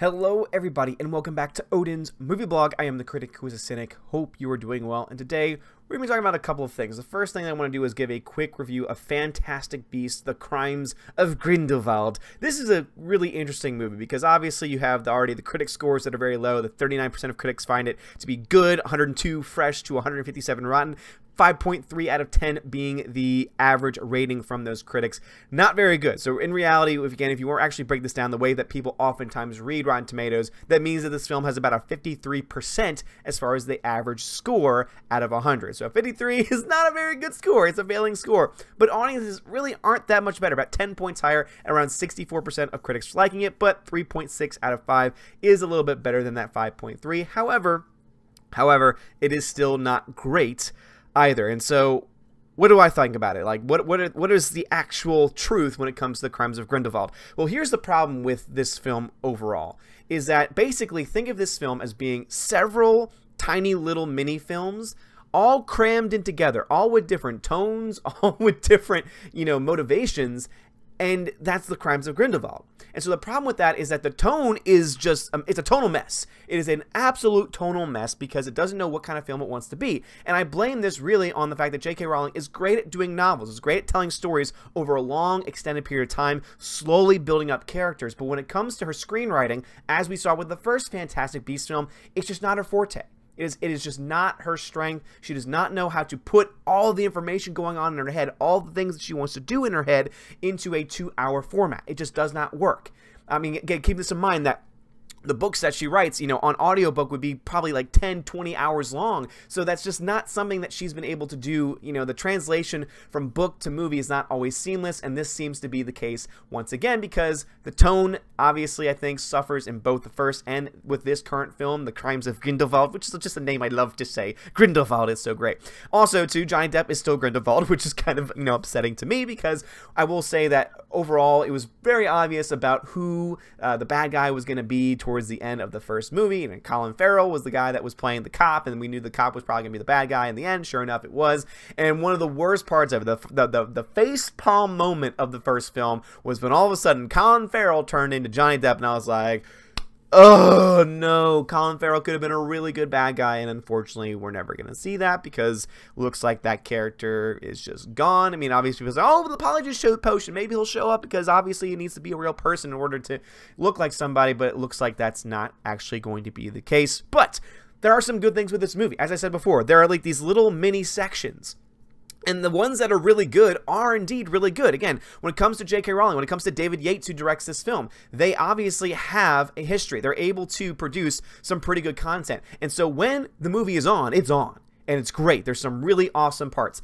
Hello everybody and welcome back to Odin's Movie Blog. I am the critic who is a cynic. Hope you are doing well, and today we're going to be talking about a couple of things. The first thing I want to do is give a quick review of Fantastic Beasts: The Crimes of Grindelwald. This is a really interesting movie because obviously you have already the critic scores that are very low. The 39% of critics find it to be good, 102 fresh to 157 rotten. 5.3 out of 10 being the average rating from those critics. Not very good. So in reality, if you were actually break this down the way that people oftentimes read Rotten Tomatoes, that means that this film has about a 53% as far as the average score out of 100. So 53 is not a very good score. It's a failing score. But audiences really aren't that much better. About 10 points higher, around 64% of critics liking it, but 3.6 out of 5 is a little bit better than that 5.3. However, it is still not great either. And so what do I think about it? Like, what is the actual truth when it comes to the Crimes of Grindelwald? Well, here's the problem with this film overall, is that basically think of this film as being several tiny little mini films all crammed in together, all with different tones, all with different, motivations. And that's the Crimes of Grindelwald. And so the problem with that is that the tone is just, it's a tonal mess. It is an absolute tonal mess because it doesn't know what kind of film it wants to be. And I blame this really on the fact that J.K. Rowling is great at doing novels, is great at telling stories over a long, extended period of time, slowly building up characters. But when it comes to her screenwriting, as we saw with the first Fantastic Beasts film, it's just not her forte. It is just not her strength. She does not know how to put all the information going on in her head, all the things that she wants to do in her head, into a 2-hour format. It just does not work. I mean, again, keep this in mind that the books that she writes, on audiobook would be probably like 10, 20 hours long. So that's just not something that she's been able to do. The translation from book to movie is not always seamless, and this seems to be the case once again because the tone, obviously, I think, suffers in both the first and with this current film, The Crimes of Grindelwald, which is just a name I love to say. Grindelwald is so great. Also, too, Johnny Depp is still Grindelwald, which is kind of, upsetting to me because I will say that overall it was very obvious about who the bad guy was going to be towards the end of the first movie, and Colin Farrell was the guy that was playing the cop, and we knew the cop was probably gonna be the bad guy in the end. Sure enough, it was. And one of the worst parts of it, the face palm moment of the first film, was when all of a sudden Colin Farrell turned into Johnny Depp, and I was like, oh no, Colin Farrell could have been a really good bad guy, and unfortunately we're never going to see that because it looks like that character is just gone. I mean, obviously people say, oh, the Polly just showed potion, maybe he'll show up because obviously he needs to be a real person in order to look like somebody, but it looks like that's not actually going to be the case. But there are some good things with this movie. As I said before, there are like these little mini sections, and the ones that are really good are indeed really good. Again, when it comes to J.K. Rowling, when it comes to David Yates, who directs this film, they obviously have a history. They're able to produce some pretty good content. And so when the movie is on, it's on. And it's great. There's some really awesome parts.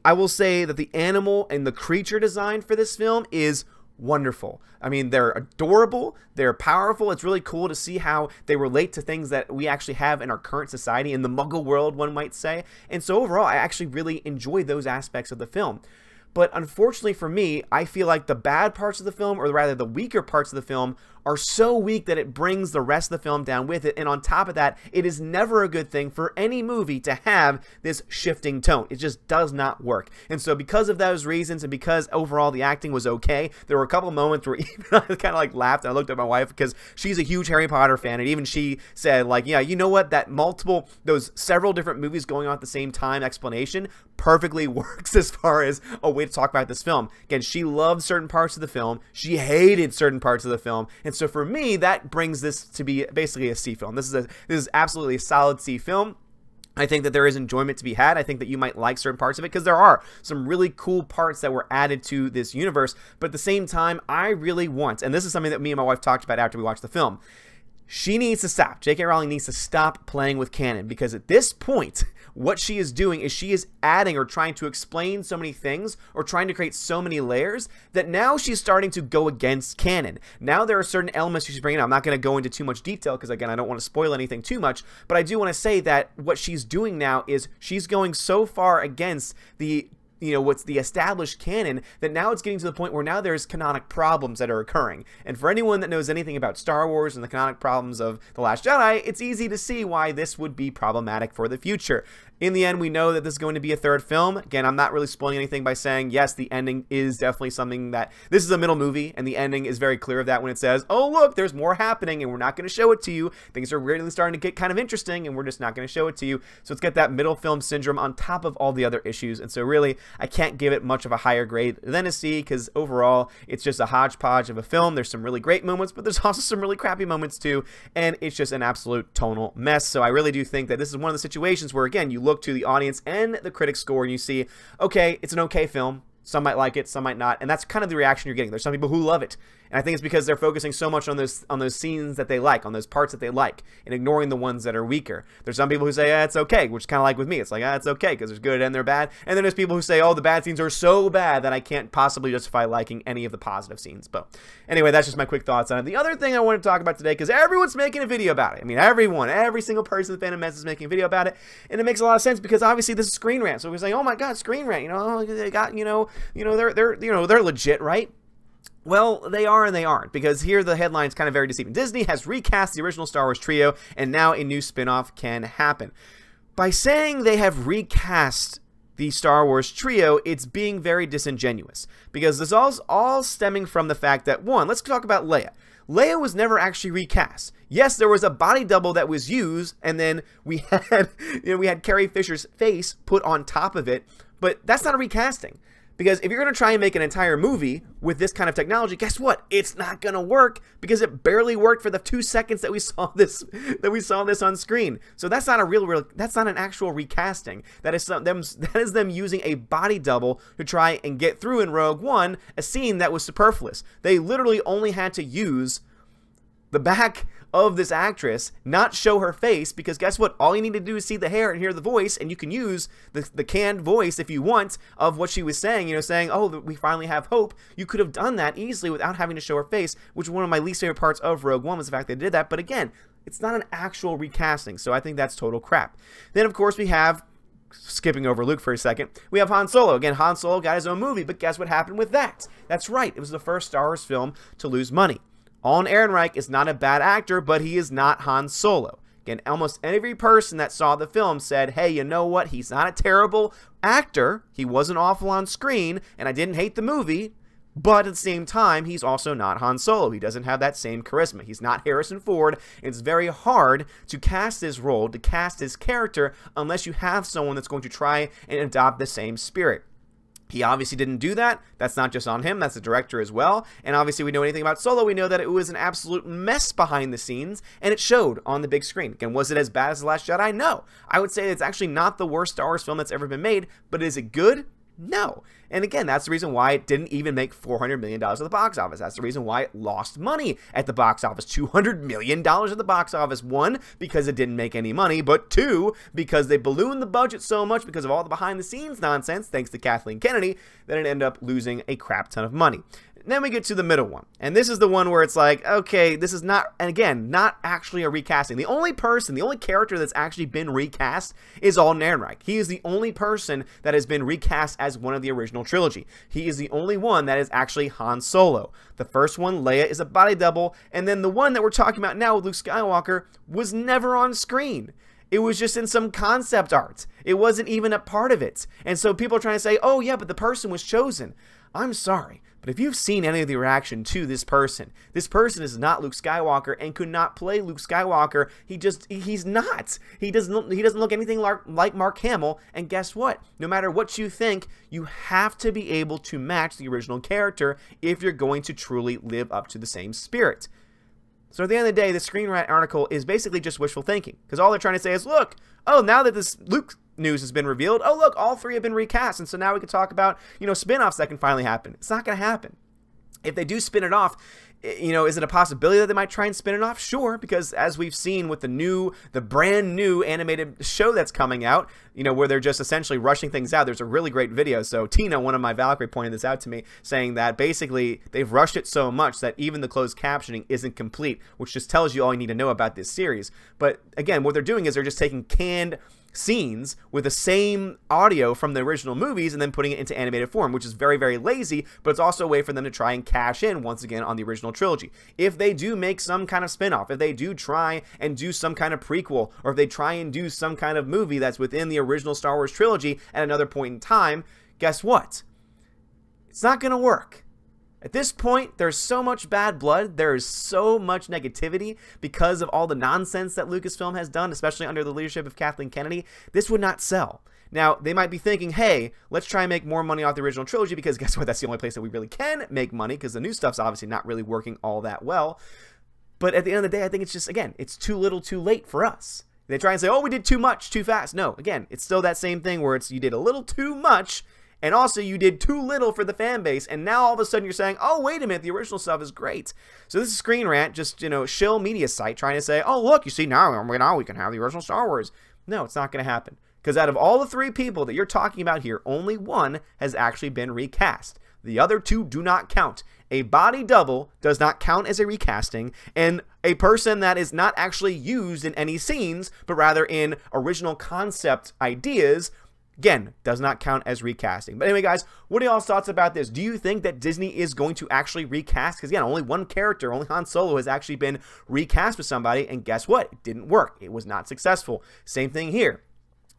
I will say that the animal and the creature design for this film is wonderful. I mean, they're adorable, they're powerful. It's really cool to see how they relate to things that we actually have in our current society, in the Muggle world, one might say. And so overall, I actually really enjoy those aspects of the film. But unfortunately for me, I feel like the bad parts of the film, or rather the weaker parts of the film, are so weak that it brings the rest of the film down with it. And on top of that, it is never a good thing for any movie to have this shifting tone. It just does not work. And so because of those reasons, and because overall the acting was okay, there were a couple of moments where even I kind of like laughed, and I looked at my wife because she's a huge Harry Potter fan, and even she said, like, yeah, you know what, those several different movies going on at the same time explanation perfectly works as far as a way to talk about this film. Again, she loved certain parts of the film, she hated certain parts of the film, and so for me, that brings this to be basically a C film. This is absolutely a solid C film. I think that there is enjoyment to be had. I think that you might like certain parts of it because there are some really cool parts that were added to this universe. But at the same time, I really want, and this is something that me and my wife talked about after we watched the film, she needs to stop. J.K. Rowling needs to stop playing with canon, because at this point, what she is doing is she is adding or trying to explain so many things or trying to create so many layers that now she's starting to go against canon. Now there are certain elements she's bringing up. I'm not going to go into too much detail because, again, I don't want to spoil anything too much, but I do want to say that what she's doing now is she's going so far against the what's the established canon, that now it's getting to the point where now there's canonic problems that are occurring. And for anyone that knows anything about Star Wars and the canonic problems of The Last Jedi, it's easy to see why this would be problematic for the future. In the end, we know that this is going to be a third film. Again, I'm not really spoiling anything by saying, yes, the ending is definitely something that, this is a middle movie, and the ending is very clear of that when it says, oh, look, there's more happening, and we're not going to show it to you. Things are really starting to get kind of interesting, and we're just not going to show it to you. So it's got that middle film syndrome on top of all the other issues, and so really, I can't give it much of a higher grade than a C, because overall, it's just a hodgepodge of a film. There's some really great moments, but there's also some really crappy moments too, and it's just an absolute tonal mess. So I really do think that this is one of the situations where, again, you look to the audience and the critic score and you see, okay, it's an okay film. Some might like it, some might not, and that's kind of the reaction you're getting. There's some people who love it, and I think it's because they're focusing so much on those scenes that they like, on those parts that they like, and ignoring the ones that are weaker. There's some people who say, it's okay, which is kind of like with me. It's like, it's okay, because there's good and they're bad. And then there's people who say, oh, the bad scenes are so bad that I can't possibly justify liking any of the positive scenes. But anyway, that's just my quick thoughts on it. The other thing I want to talk about today, because everyone's making a video about it. I mean, every single person in the Phantom Menace is making a video about it, and it makes a lot of sense because obviously this is Screen Rant. So we're saying, oh my God, Screen Rant, they got, they're legit, right? Well, they are and they aren't, because here the headline's kind of very deceiving. Disney has recast the original Star Wars trio, and now a new spin-off can happen. By saying they have recast the Star Wars trio, it's being very disingenuous, because this is all stemming from the fact that, one, let's talk about Leia. Leia was never actually recast. Yes, there was a body double that was used, and then we had, we had Carrie Fisher's face put on top of it, but that's not a recasting. Because if you're going to try and make an entire movie with this kind of technology, guess what? It's not going to work, because it barely worked for the 2 seconds that we saw this on screen. So that's not that's not an actual recasting. That is them using a body double to try and get through in Rogue One a scene that was superfluous. They literally only had to use the back of this actress, not show her face, because guess what? All you need to do is see the hair and hear the voice, and you can use the canned voice if you want of what she was saying, saying, oh, we finally have hope. You could have done that easily without having to show her face, which one of my least favorite parts of Rogue One was the fact they did that. But again, it's not an actual recasting, so I think that's total crap. Then, of course, we have, skipping over Luke for a second, we have Han Solo. Again, Han Solo got his own movie, but guess what happened with that? That's right, it was the first Star Wars film to lose money. Alden Ehrenreich is not a bad actor, but he is not Han Solo. Again, almost every person that saw the film said, hey, you know what? He's not a terrible actor. He wasn't awful on screen, and I didn't hate the movie. But at the same time, he's also not Han Solo. He doesn't have that same charisma. He's not Harrison Ford. It's very hard to cast his role, to cast his character, unless you have someone that's going to try and adopt the same spirit. He obviously didn't do that. That's not just on him, that's the director as well. And obviously we know anything about Solo, we know that it was an absolute mess behind the scenes, and it showed on the big screen. Again, was it as bad as The Last Jedi? No. I would say it's actually not the worst Star Wars film that's ever been made, but is it good? No. And again, that's the reason why it didn't even make $400 million at the box office. That's the reason why it lost money at the box office. $200 million at the box office. One, because it didn't make any money, but two, because they ballooned the budget so much because of all the behind-the-scenes nonsense, thanks to Kathleen Kennedy, that it ended up losing a crap ton of money. Then we get to the middle one, and this is the one where it's like, okay, this is not, and again, not actually a recasting. The only character that's actually been recast is Alden Ehrenreich. He is the only person that has been recast as one of the original trilogy. He is the only one that is actually Han Solo. The first one, Leia, is a body double, and then the one that we're talking about now with Luke Skywalker was never on screen. It was just in some concept art. It wasn't even a part of it. And so people are trying to say, oh yeah, but the person was chosen. I'm sorry, but if you've seen any of the reaction to this person is not Luke Skywalker and could not play Luke Skywalker. He's not. He doesn't look anything like Mark Hamill. And guess what? No matter what you think, you have to be able to match the original character if you're going to truly live up to the same spirit. So at the end of the day, the Screen Rant article is basically just wishful thinking, because all they're trying to say is, look, oh, now that this Luke news has been revealed, oh look, all three have been recast, and so now we can talk about, spin-offs that can finally happen. It's not going to happen. If they do spin it off, is it a possibility that they might try and spin it off? Sure, because as we've seen with the brand new animated show that's coming out, where they're just essentially rushing things out. There's a really great video. So Tina, one of my Valkyrie, pointed this out to me, saying that basically they've rushed it so much that even the closed captioning isn't complete, which just tells you all you need to know about this series. But again, what they're doing is they're just taking canned scenes with the same audio from the original movies and then putting it into animated form, which is very, very lazy, but it's also a way for them to try and cash in once again on the original trilogy. If they do make some kind of spin-off, if they do try and do some kind of prequel, or if they try and do some kind of movie that's within the original Star Wars trilogy at another point in time, guess what? It's not going to work. At this point, there's so much bad blood, there is so much negativity because of all the nonsense that Lucasfilm has done, especially under the leadership of Kathleen Kennedy. This would not sell. Now, they might be thinking, hey, let's try and make more money off the original trilogy, because guess what? That's the only place that we really can make money, because the new stuff's obviously not really working all that well. But at the end of the day, I think it's just, again, it's too little too late for us. They try and say, oh, we did too much too fast. No, again, it's still that same thing where it's you did a little too much, and also you did too little for the fan base, and now all of a sudden you're saying, oh, wait a minute, the original stuff is great. So this is Screen Rant, just, shill media site trying to say, oh, look, you see, now we can have the original Star Wars. No, it's not going to happen. Because out of all the 3 people that you're talking about here, only 1 has actually been recast. The other 2 do not count. A body double does not count as a recasting, and a person that is not actually used in any scenes, but rather in original concept ideas, again, does not count as recasting. But anyway, guys, what are y'all's thoughts about this? Do you think that Disney is going to actually recast? Because, again, only 1 character, only Han Solo, has actually been recast with somebody, and guess what? It didn't work. It was not successful. Same thing here.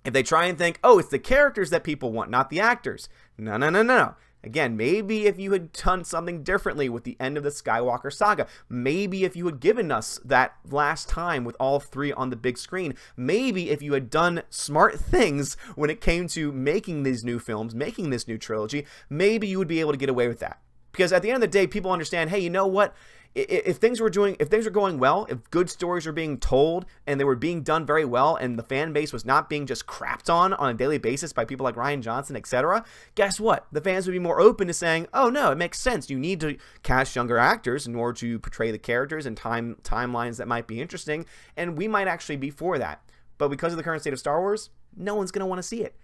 If they try and think, oh, it's the characters that people want, not the actors. No, no, no, no, no. Again, maybe if you had done something differently with the end of the Skywalker saga, maybe if you had given us that last time with all 3 on the big screen, maybe if you had done smart things when it came to making these new films, making this new trilogy, maybe you would be able to get away with that. Because at the end of the day, people understand, hey, you know what? If things were going well, if good stories were being told and they were being done very well, and the fan base was not being just crapped on a daily basis by people like Rian Johnson, etc., guess what? The fans would be more open to saying, oh no, it makes sense. You need to cast younger actors in order to portray the characters and timelines that might be interesting, and we might actually be for that. But because of the current state of Star Wars, no one's going to want to see it.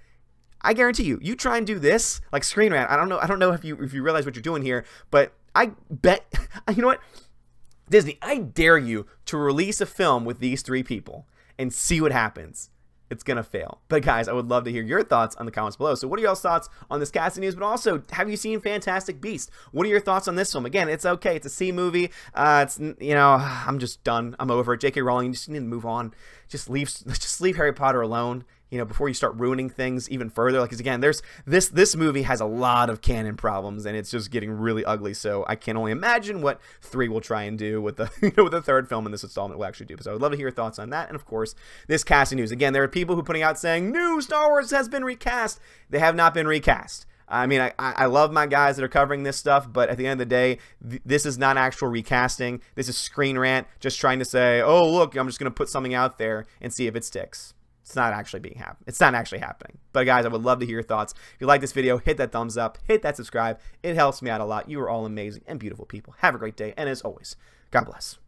I guarantee you, you try and do this, like Screen Rant, I don't know if you realize what you're doing here, but I bet, you know what? Disney, I dare you to release a film with these 3 people and see what happens. It's going to fail. But guys, I would love to hear your thoughts on the comments below. So what are y'all's thoughts on this casting news? But also, have you seen Fantastic Beasts? What are your thoughts on this film? Again, it's okay. It's a C movie. I'm just done. I'm over it. J.K. Rowling, you just need to move on. Just leave Harry Potter alone. Before you start ruining things even further. Like, 'cause again, this movie has a lot of canon problems, and it's just getting really ugly. So I can only imagine what 3 will try and do with the with the 3rd film in this installment will actually do. So I would love to hear your thoughts on that. And of course, this casting news. Again, there are people who are putting out saying new Star Wars has been recast. They have not been recast. I mean, I love my guys that are covering this stuff, but at the end of the day, this is not actual recasting. This is Screen Rant, just trying to say, oh look, I'm just going to put something out there and see if it sticks. It's not actually happening. But guys, I would love to hear your thoughts. If you like this video, hit that thumbs up, hit that subscribe. It helps me out a lot. You are all amazing and beautiful people. Have a great day, and as always, God bless.